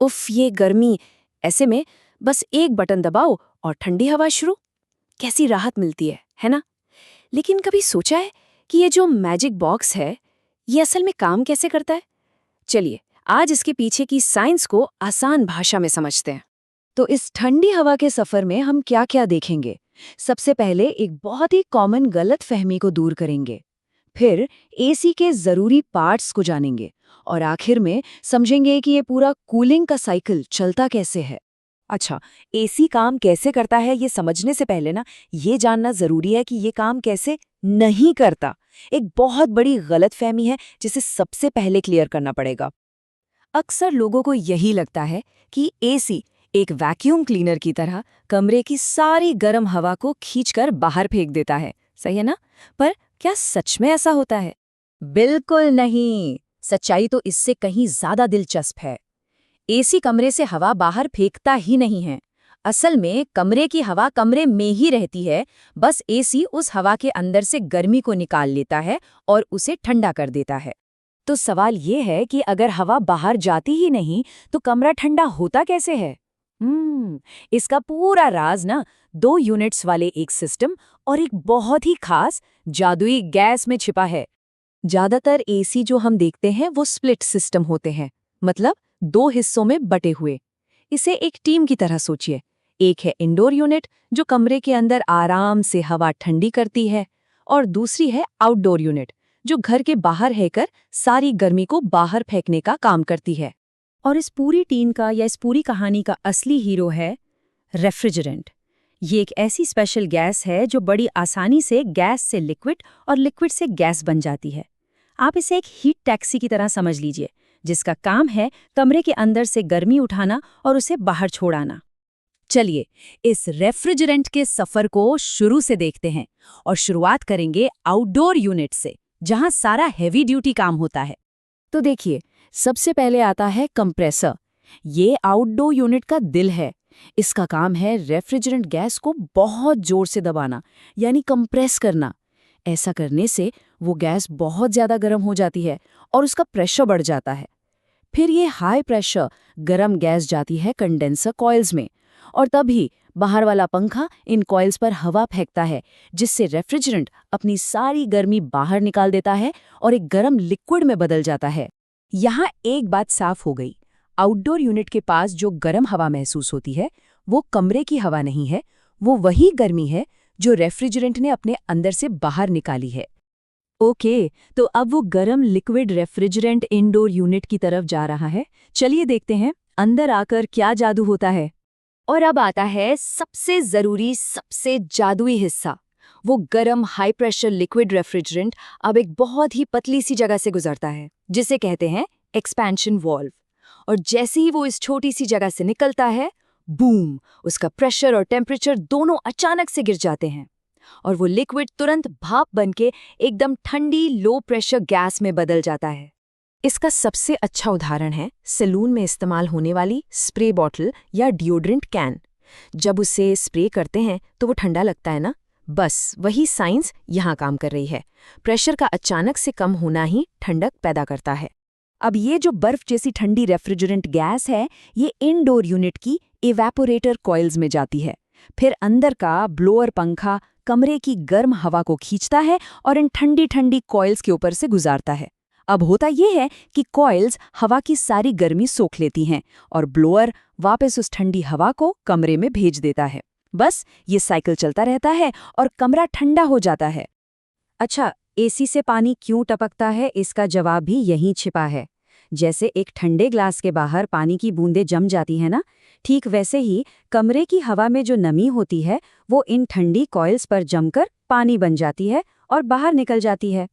उफ ये गर्मी। ऐसे में बस एक बटन दबाओ और ठंडी हवा शुरू। कैसी राहत मिलती है ना? लेकिन कभी सोचा है कि ये जो मैजिक बॉक्स है ये असल में काम कैसे करता है? चलिए आज इसके पीछे की साइंस को आसान भाषा में समझते हैं। तो इस ठंडी हवा के सफर में हम क्या क्या देखेंगे? सबसे पहले एक बहुत ही कॉमन गलत फहमी को दूर करेंगे। फिर एसी के जरूरी पार्ट्स को जानेंगे और आखिर में समझेंगे कि ये पूरा कूलिंग का साइकिल चलता कैसे है। अच्छा, एसी काम कैसे करता है ये समझने से पहले ना ये जानना जरूरी है कि ये काम कैसे नहीं करता। एक बहुत बड़ी गलतफहमी है जिसे सबसे पहले क्लियर करना पड़ेगा। अक्सर लोगों को यही लगता है कि एसी एक वैक्यूम क्लीनर की तरह कमरे की सारी गर्म हवा को खींचकर बाहर फेंक देता है। सही है ना? पर क्या सच में ऐसा होता है? बिल्कुल नहीं। सच्चाई तो इससे कहीं ज्यादा दिलचस्प है। एसी कमरे से हवा बाहर फेंकता ही नहीं है। असल में कमरे की हवा कमरे में ही रहती है, बस एसी उस हवा के अंदर से गर्मी को निकाल लेता है और उसे ठंडा कर देता है। तो सवाल ये है कि अगर हवा बाहर जाती ही नहीं तो कमरा ठंडा होता कैसे है? इसका पूरा राज ना 2 यूनिट्स वाले एक सिस्टम और एक बहुत ही खास जादुई गैस में छिपा है। ज्यादातर एसी जो हम देखते हैं वो स्प्लिट सिस्टम होते हैं, मतलब 2 हिस्सों में बटे हुए। इसे एक टीम की तरह सोचिए। एक है इंडोर यूनिट जो कमरे के अंदर आराम से हवा ठंडी करती है, और दूसरी है आउटडोर यूनिट जो घर के बाहर रहकर सारी गर्मी को बाहर फेंकने का काम करती है। और इस पूरी टीम का या इस पूरी कहानी का असली हीरो है रेफ्रिजरेंट। ये एक ऐसी स्पेशल गैस है जो बड़ी आसानी से गैस से लिक्विड और लिक्विड से गैस बन जाती है। आप इसे एक हीट टैक्सी की तरह समझ लीजिए, जिसका काम है कमरे के अंदर से गर्मी उठाना और उसे बाहर छोड़ाना। चलिए इस रेफ्रिजरेंट के सफर को शुरू से देखते हैं और शुरुआत करेंगे आउटडोर यूनिट से, जहां सारा हेवी ड्यूटी काम होता है। तो देखिए सबसे पहले आता है कंप्रेसर। ये आउटडोर यूनिट का दिल है। इसका काम है रेफ्रिजरेंट गैस को बहुत जोर से दबाना, यानी कंप्रेस करना। ऐसा करने से वो गैस बहुत ज़्यादा गर्म हो जाती है और उसका प्रेशर बढ़ जाता है। फिर ये हाई प्रेशर गर्म गैस जाती है कंडेंसर कॉइल्स में, और तभी बाहर वाला पंखा इन कॉइल्स पर हवा फेंकता है, जिससे रेफ्रिजरेंट अपनी सारी गर्मी बाहर निकाल देता है और एक गर्म लिक्विड में बदल जाता है। यहाँ एक बात साफ हो गई, आउटडोर यूनिट के पास जो गर्म हवा महसूस होती है वो कमरे की हवा नहीं है, वो वही गर्मी है जो रेफ्रिजरेंट ने अपने अंदर से बाहर निकाली है। ओके, तो अब वो गर्म लिक्विड रेफ्रिजरेंट इंडोर यूनिट की तरफ जा रहा है। चलिए देखते हैं अंदर आकर क्या जादू होता है। और अब आता है सबसे जरूरी, सबसे जादुई हिस्सा। वो गर्म हाई प्रेशर लिक्विड रेफ्रिजरेंट अब एक बहुत ही पतली सी जगह से गुजरता है, जिसे कहते हैं एक्सपेंशन वाल्व। और जैसे ही वो इस छोटी सी जगह से निकलता है, बूम, उसका प्रेशर और टेम्परेचर दोनों अचानक से गिर जाते हैं और वो लिक्विड तुरंत भाप बनके एकदम ठंडी लो प्रेशर गैस में बदल जाता है। इसका सबसे अच्छा उदाहरण है सैलून में इस्तेमाल होने वाली स्प्रे बॉटल या डिओड्रेंट कैन। जब उसे स्प्रे करते हैं तो वो ठंडा लगता है ना, बस वही साइंस यहाँ काम कर रही है। प्रेशर का अचानक से कम होना ही ठंडक पैदा करता है। अब ये जो बर्फ जैसी ठंडी रेफ्रिजरेंट गैस है, ये इनडोर यूनिट की इवेपोरेटर कॉइल्स में जाती है। फिर अंदर का ब्लोअर पंखा कमरे की गर्म हवा को खींचता है और इन ठंडी ठंडी कॉइल्स के ऊपर से गुजारता है। अब होता ये है कि कॉइल्स हवा की सारी गर्मी सोख लेती हैं और ब्लोअर वापस उस ठंडी हवा को कमरे में भेज देता है। बस ये साइकिल चलता रहता है और कमरा ठंडा हो जाता है। अच्छा, एसी से पानी क्यों टपकता है, इसका जवाब भी यहीं छिपा है। जैसे एक ठंडे ग्लास के बाहर पानी की बूंदें जम जाती है ना, ठीक वैसे ही कमरे की हवा में जो नमी होती है वो इन ठंडी कॉइल्स पर जमकर पानी बन जाती है और बाहर निकल जाती है।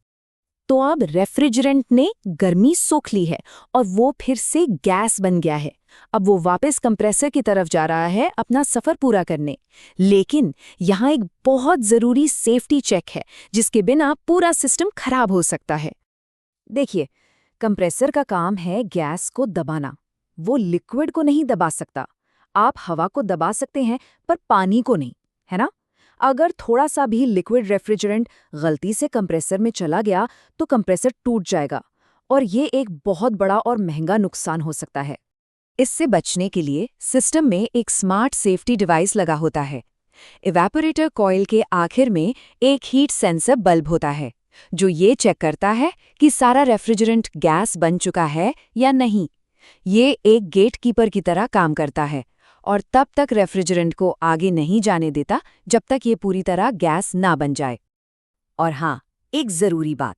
तो अब रेफ्रिजरेंट ने गर्मी सोख ली है और वो फिर से गैस बन गया है। अब वो वापस कंप्रेसर की तरफ जा रहा है अपना सफर पूरा करने। लेकिन यहाँ एक बहुत जरूरी सेफ्टी चेक है, जिसके बिना पूरा सिस्टम खराब हो सकता है। देखिए, कंप्रेसर का काम है गैस को दबाना। वो लिक्विड को नहीं दबा सकता। आप हवा को दबा सकते हैं पर पानी को नहीं, है ना? अगर थोड़ा सा भी लिक्विड रेफ्रिजरेंट गलती से कंप्रेसर में चला गया तो कंप्रेसर टूट जाएगा और ये एक बहुत बड़ा और महंगा नुकसान हो सकता है। इससे बचने के लिए सिस्टम में एक स्मार्ट सेफ्टी डिवाइस लगा होता है। इवेपोरेटर कॉइल के आखिर में एक हीट सेंसर बल्ब होता है जो ये चेक करता है कि सारा रेफ्रिजरेंट गैस बन चुका है या नहीं। ये एक गेटकीपर की तरह काम करता है और तब तक रेफ्रिजरेंट को आगे नहीं जाने देता जब तक ये पूरी तरह गैस ना बन जाए। और हाँ, एक ज़रूरी बात,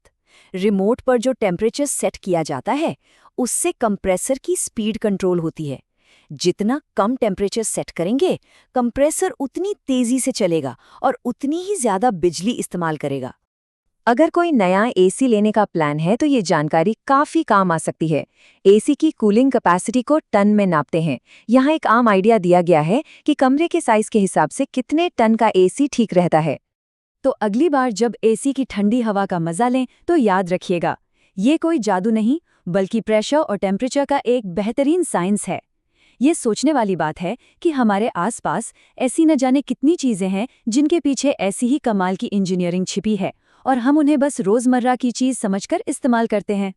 रिमोट पर जो टेम्परेचर सेट किया जाता है उससे कंप्रेसर की स्पीड कंट्रोल होती है। जितना कम टेम्परेचर सेट करेंगे, कंप्रेसर उतनी तेज़ी से चलेगा और उतनी ही ज़्यादा बिजली इस्तेमाल करेगा। अगर कोई नया एसी लेने का प्लान है तो ये जानकारी काफी काम आ सकती है। एसी की कूलिंग कैपेसिटी को टन में नापते हैं। यहाँ एक आम आइडिया दिया गया है कि कमरे के साइज के हिसाब से कितने टन का एसी ठीक रहता है। तो अगली बार जब एसी की ठंडी हवा का मजा लें तो याद रखिएगा, ये कोई जादू नहीं बल्कि प्रेशर और टेम्परेचर का एक बेहतरीन साइंस है। ये सोचने वाली बात है कि हमारे आसपास ऐसी न जाने कितनी चीजें हैं जिनके पीछे ऐसी ही कमाल की इंजीनियरिंग छिपी है और हम उन्हें बस रोजमर्रा की चीज समझकर इस्तेमाल करते हैं।